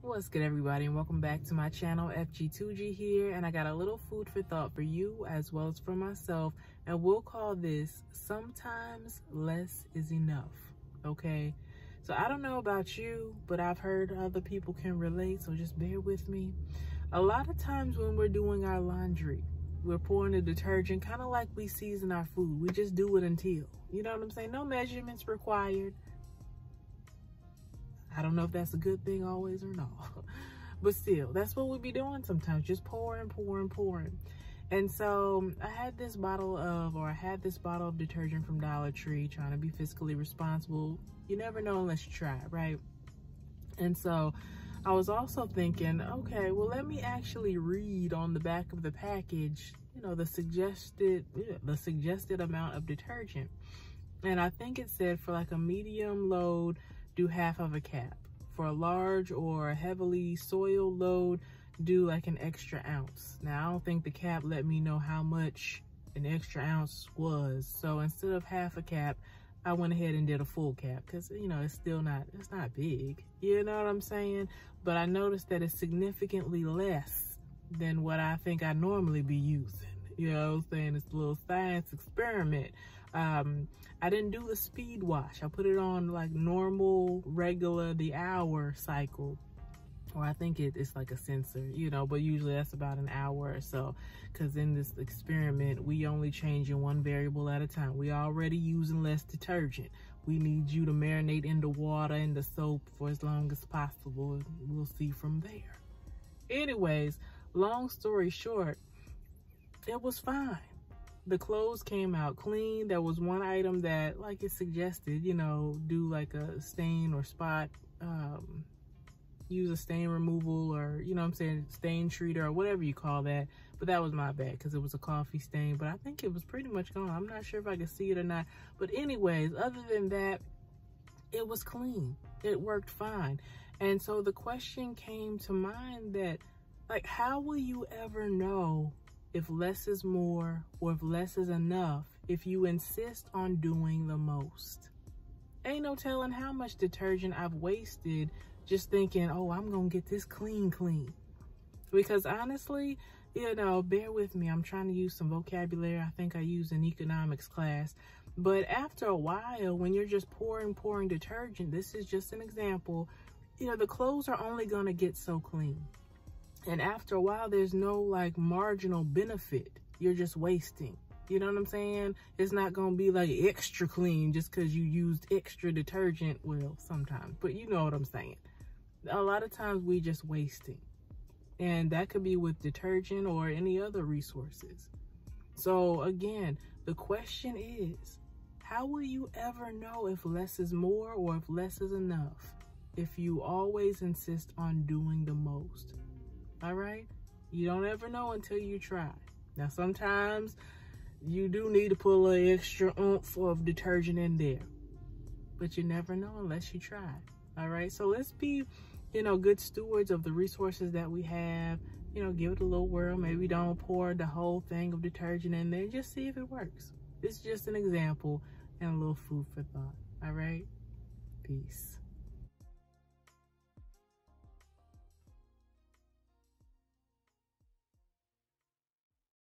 What's good, everybody, and welcome back to my channel. FG2G here, and I got a little food for thought for you as well as for myself, and we'll call this sometimes less is enough. Okay, so I don't know about you, but I've heard other people can relate, so just bear with me. A lot of times when we're doing our laundry, we're pouring the detergent kind of like we season our food. We just do it until, you know what I'm saying? No measurements required. I don't know if that's a good thing always or not, but still, that's what we be doing sometimes, just pouring. And so I had this bottle of detergent from Dollar Tree, trying to be fiscally responsible. You never know unless you try, right? And so I was also thinking, okay, well, let me actually read on the back of the package, you know, the suggested amount of detergent. And I think it said for like a medium load, do half of a cap. For a large or a heavily soiled load, do like an extra ounce. Now, I don't think the cap let me know how much an extra ounce was. So instead of half a cap, I went ahead and did a full cap because, you know, it's not big. You know what I'm saying? But I noticed that it's significantly less than what I think I normally be using. You know what I'm saying? It's a little science experiment. I didn't do the speed wash. I put it on like normal, regular, the hour cycle. Or I think it's like a sensor, you know, but usually that's about an hour or so. Because in this experiment, we only changing one variable at a time. We already using less detergent. We need you to marinate in the water and the soap for as long as possible. We'll see from there. Anyways, long story short, it was fine. The clothes came out clean. There was one item that, like it suggested, you know, do like a stain or spot, use a stain removal or, you know what I'm saying, stain treater or whatever you call that. But that was my bad because it was a coffee stain, but I think it was pretty much gone. I'm not sure if I could see it or not. But anyways, other than that, it was clean. It worked fine. And so the question came to mind that, like, how will you ever know if less is more or if less is enough if you insist on doing the most? Ain't no telling how much detergent I've wasted just thinking, oh, I'm gonna get this clean. Because honestly, you know, bear with me, I'm trying to use some vocabulary I think I used in economics class. But after a while, when you're just pouring detergent, this is just an example, you know, the clothes are only gonna get so clean. And after a while, there's no like marginal benefit. You're just wasting. You know what I'm saying? It's not going to be like extra clean just because you used extra detergent. Well, sometimes, but you know what I'm saying. A lot of times we just wasting. And that could be with detergent or any other resources. So again, the question is, how will you ever know if less is more or if less is enough if you always insist on doing the most? All right, you don't ever know until you try. Now, sometimes you do need to put a little extra oomph of detergent in there, but you never know unless you try. All right, so let's be, you know, good stewards of the resources that we have. You know, give it a little whirl. Maybe don't pour the whole thing of detergent in there. Just see if it works. It's just an example and a little food for thought. All right, peace.